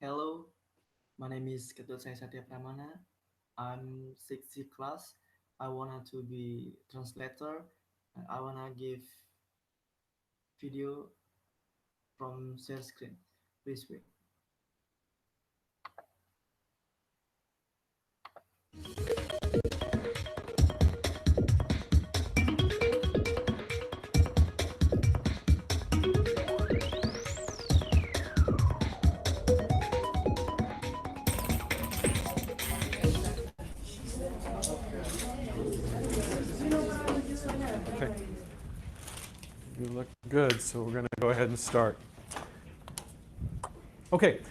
Hello, my name is Ketut Saya Satya Pramana. I'm 6th class. I wanna to be translator. I wanna give video from share screen. Please wait. Okay. You look good, so we're going to go ahead and start. Okay.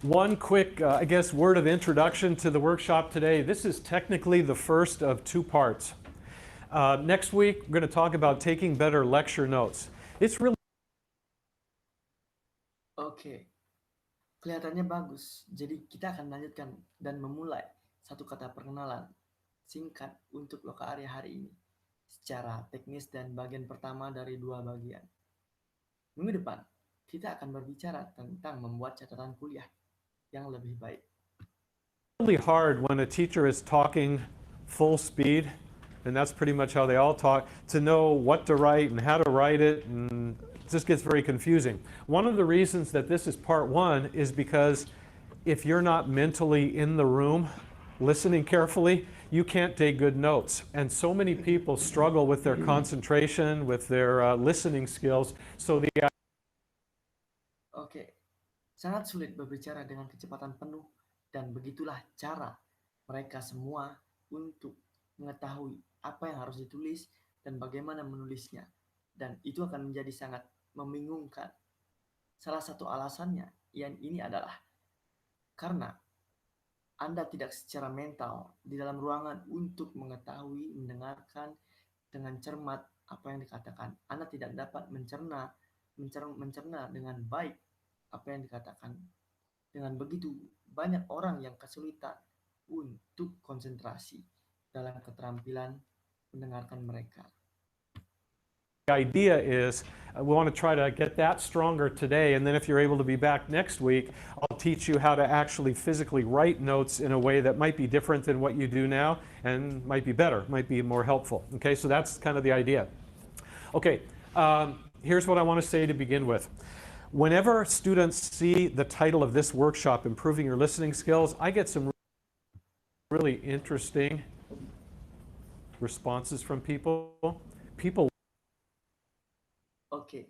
One quick, I guess, word of introduction to the workshop today. This is technically the first of two parts. Next week, we're going to talk about taking better lecture notes. It's really Oke, kelihatannya bagus. Jadi kita akan lanjutkan dan memulai satu kata perkenalan singkat untuk loka area hari ini secara teknis dan bagian pertama dari dua bagian. Minggu depan, kita akan berbicara tentang membuat catatan kuliah yang lebih baik. really hard when a teacher is talking full speed, and that's pretty much how they all talk, to know what to write and how to write it, and it just gets very confusing. One of the reasons that this is part one is because if you're not mentally in the room listening carefully, you can't take good notes. And so many people struggle with their concentration, with their listening skills. So Oke, sangat sulit berbicara dengan kecepatan penuh dan begitulah cara mereka semua untuk mengetahui apa yang harus ditulis dan bagaimana menulisnya. Dan itu akan menjadi sangat membingungkan. Salah satu alasannya yang ini adalah karena Anda tidak secara mental di dalam ruangan untuk mengetahui, mendengarkan dengan cermat apa yang dikatakan. Anda tidak dapat mencerna dengan baik apa yang dikatakan. Dengan begitu, banyak orang yang kesulitan untuk konsentrasi dalam keterampilan mendengarkan mereka. the idea is we want to try to get that stronger today, and then if you're able to be back next week, I'll teach you how to actually physically write notes in a way that might be different than what you do now and might be better, might be more helpful. Okay, so that's kind of the idea. Okay, here's what I want to say to begin with. Whenever students see the title of this workshop, Improving Your Listening Skills, I get some really interesting responses from people. People Oke,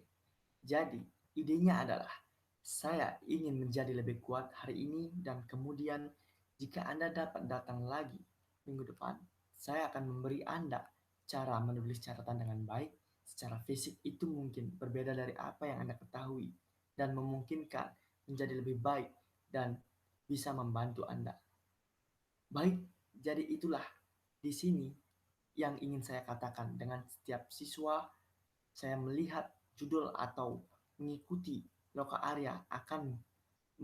jadi idenya adalah saya ingin menjadi lebih kuat hari ini dan kemudian jika Anda dapat datang lagi minggu depan, saya akan memberi Anda cara menulis catatan dengan baik. Secara fisik itu mungkin berbeda dari apa yang Anda ketahui dan memungkinkan menjadi lebih baik dan bisa membantu Anda. Baik, jadi itulah di sini yang ingin saya katakan dengan setiap siswa. Saya melihat judul atau mengikuti loka area akan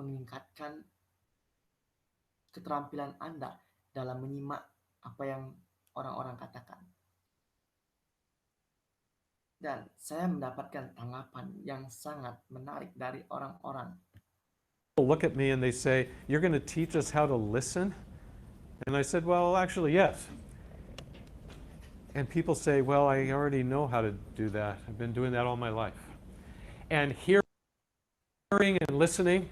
meningkatkan keterampilan Anda dalam menyimak apa yang orang-orang katakan. Dan saya mendapatkan tanggapan yang sangat menarik dari orang-orang. look at me and they say, "You're going to teach us how to listen?" And I said, "Well, actually, yes." And people say, "Well, I already know how to do that. I've been doing that all my life." And hearing and listening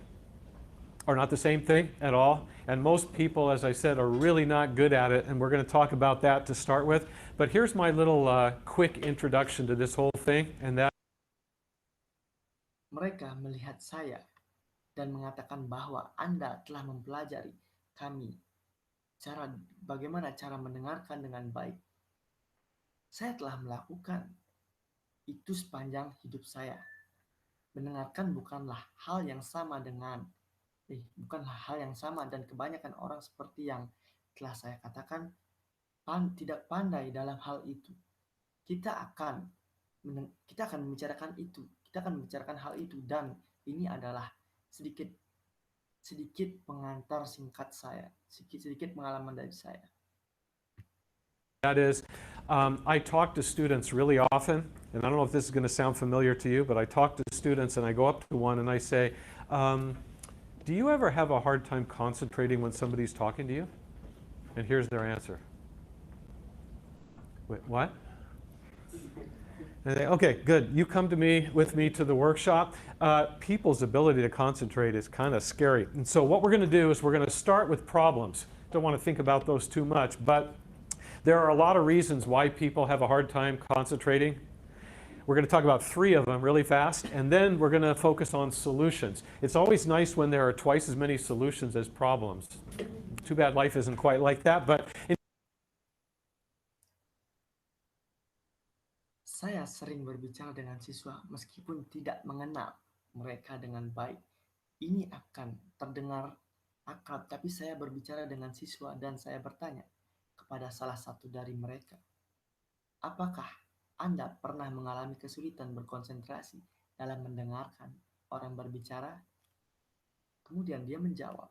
are not the same thing at all. And most people, as I said, are really not good at it. And we're going to talk about that to start with. But here's my little quick introduction to this whole thing. And that Mereka melihat saya dan mengatakan bahwa Anda telah mempelajari kami bagaimana cara mendengarkan dengan baik. Saya telah melakukan itu sepanjang hidup saya. Mendengarkan bukanlah hal yang sama dan kebanyakan orang seperti yang telah saya katakan tidak pandai dalam hal itu. Kita akan membicarakan hal itu dan ini adalah sedikit pengantar singkat saya, sedikit pengalaman dari saya. That is, I talk to students really often, and I don't know if this is going to sound familiar to you, but I talk to students and I go up to one and I say, Do you ever have a hard time concentrating when somebody's talking to you? And here's their answer. Wait, what? And they, okay, good. You come with me to the workshop. People's ability to concentrate is kind of scary. And so what we're going to do is we're going to start with problems. Don't want to think about those too much, but there are a lot of reasons why people have a hard time concentrating. We're going to talk about 3 of them really fast, and then we're going to focus on solutions. It's always nice when there are twice as many solutions as problems. Too bad life isn't quite like that, but Saya sering berbicara dengan siswa meskipun tidak mengenal mereka dengan baik. Ini akan terdengar akrab, tapi saya berbicara dengan siswa dan saya bertanya kepada salah satu dari mereka, apakah Anda pernah mengalami kesulitan berkonsentrasi dalam mendengarkan orang berbicara? Kemudian dia menjawab.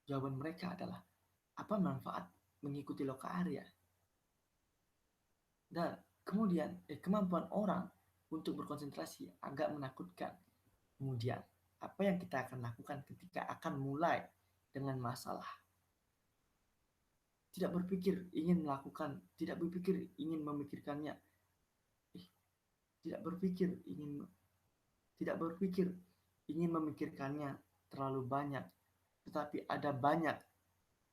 Jawaban mereka adalah, apa manfaat mengikuti loka Arya? Dan kemudian kemampuan orang untuk berkonsentrasi agak menakutkan. Kemudian, apa yang kita akan lakukan ketika akan mulai dengan masalah? Tidak berpikir ingin melakukan, tidak berpikir ingin memikirkannya. Tidak berpikir ingin memikirkannya terlalu banyak, tetapi ada banyak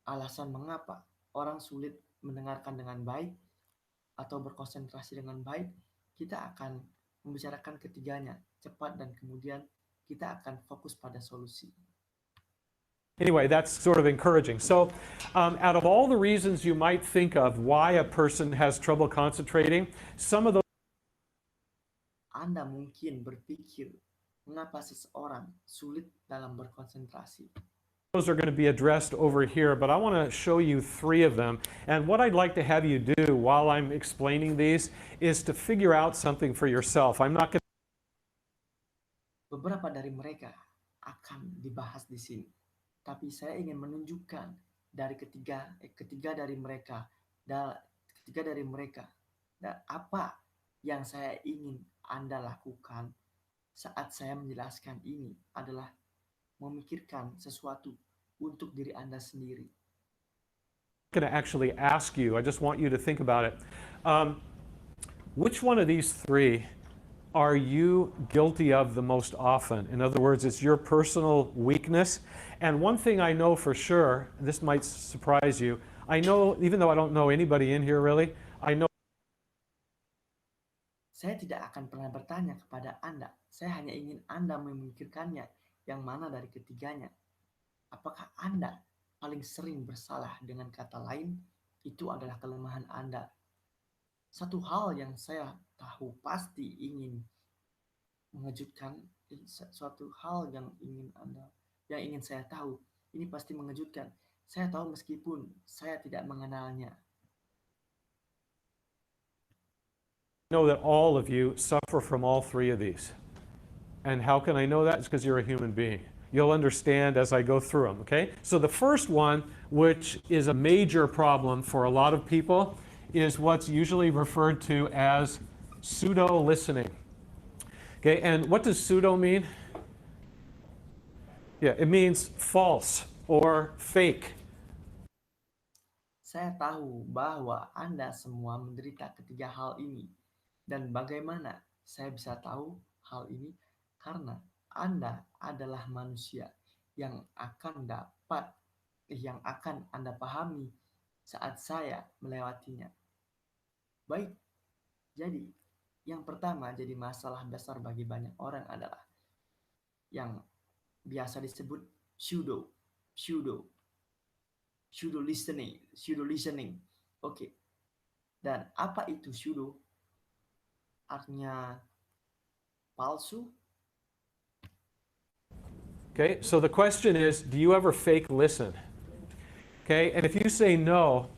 alasan mengapa orang sulit mendengarkan dengan baik atau berkonsentrasi dengan baik. Kita akan membicarakan ketiganya cepat dan kemudian kita akan fokus pada solusi. anyway, that's sort of encouraging. So out of all the reasons you might think of why a person has trouble concentrating, some of those Anda mungkin berpikir mengapa seseorang sulit dalam berkonsentrasi. are going to be addressed over here, but I want to show you 3 of them. And what I'd like to have you do while I'm explaining these is to figure out something for yourself. I'm not going to Beberapa dari mereka akan dibahas di sini, tapi saya ingin menunjukkan dari ketiga dari mereka dan apa yang saya ingin Anda lakukan saat saya menjelaskan ini adalah memikirkan sesuatu untuk diri Anda sendiri. going to actually ask you. I just want you to think about it. Which one of these 3 are you guilty of the most often? In other words, it's your personal weakness. And one thing I know for sure, this might surprise you, I know, even though I don't know anybody in here really, I know Saya tidak akan pernah bertanya kepada Anda. Saya hanya ingin Anda memikirkannya yang mana dari ketiganya. Apakah Anda paling sering bersalah? Dengan kata lain, itu adalah kelemahan Anda. Satu hal yang saya tahu pasti ingin mengejutkan, suatu hal yang ingin saya tahu, ini pasti mengejutkan. Saya tahu meskipun saya tidak mengenalnya. know that all of you suffer from all 3 of these. And how can I know that? It's because you're a human being. You'll understand as I go through them, okay? So the first one, which is a major problem for a lot of people, is what's usually referred to as pseudo-listening. Okay, and what does pseudo mean? Yeah, it means false or fake. Saya tahu bahwa Anda semua menderita ketiga hal ini. Dan bagaimana saya bisa tahu hal ini? Karena Anda adalah manusia yang akan Anda pahami saat saya melewatinya. Baik, jadi yang pertama jadi masalah besar bagi banyak orang adalah yang biasa disebut pseudo listening. Oke. Dan apa itu pseudo? Artinya palsu. Okay, so the question is, do you ever fake listen? Okay, and if you say no,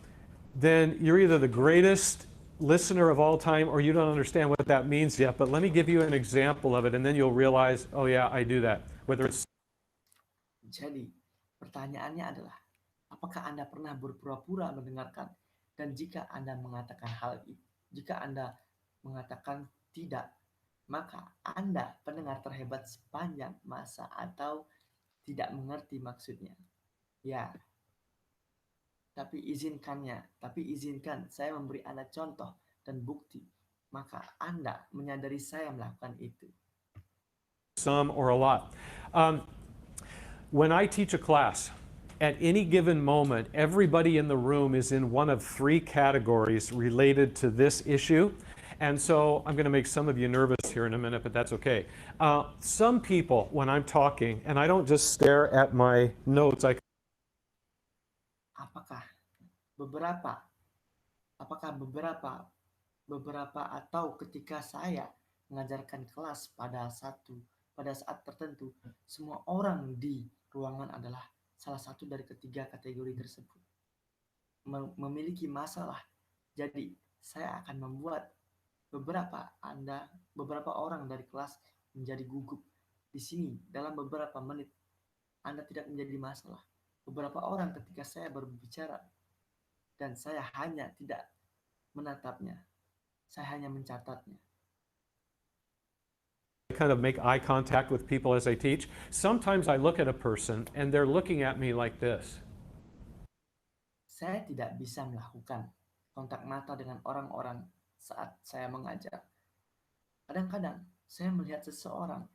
then you're either the greatest listener of all time or you don't understand what that means yet. But let me give you an example of it, and then you'll realize, oh yeah, I do that. Whether it's Jadi, pertanyaannya adalah, apakah Anda pernah berpura-pura mendengarkan? Dan jika Anda mengatakan tidak, maka Anda pendengar terhebat sepanjang masa atau tidak mengerti maksudnya. Ya, tapi izinkan saya memberi Anda contoh dan bukti, maka Anda menyadari saya melakukan itu. Some or a lot. When I teach a class, at any given moment, everybody in the room is in one of three categories related to this issue. And so I'm going to make some of you nervous here in a minute, but that's okay. Some people, when I'm talking, and I don't just stare at my notes, Apakah beberapa atau ketika saya mengajarkan kelas pada saat tertentu, semua orang di ruangan adalah salah satu dari ketiga kategori tersebut. Memiliki masalah. Jadi, saya akan membuat beberapa orang dari kelas menjadi gugup. Di sini, dalam beberapa menit, Anda tidak menjadi masalah. Beberapa orang ketika saya berbicara, dan saya hanya tidak menatapnya, saya hanya mencatatnya. kind of make eye contact with people as I teach. Sometimes I look at a person and they're looking at me like this. Saya tidak bisa melakukan kontak mata dengan orang-orang saat saya mengajar. Kadang-kadang saya melihat seseorang,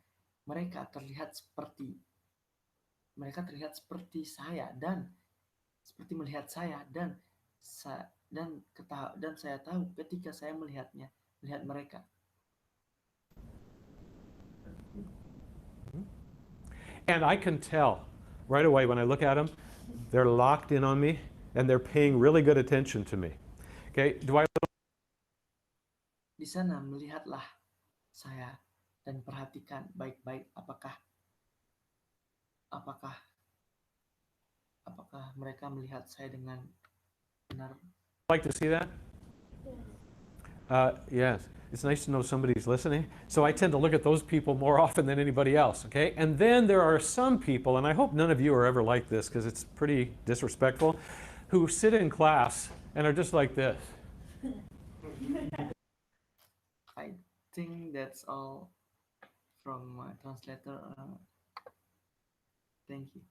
mereka terlihat seperti saya dan seperti melihat saya dan saya tahu ketika saya melihat mereka. And I can tell right away when I look at them, they're locked in on me and they're paying really good attention to me. Okay, Di sana melihatlah saya dan perhatikan baik-baik apakah mereka melihat saya dengan benar. like to see that? Yes, it's nice to know somebody's listening. So I tend to look at those people more often than anybody else, okay? And then there are some people, and I hope none of you are ever like this because it's pretty disrespectful, who sit in class and are just like this. I think that's all from my translator. Thank you.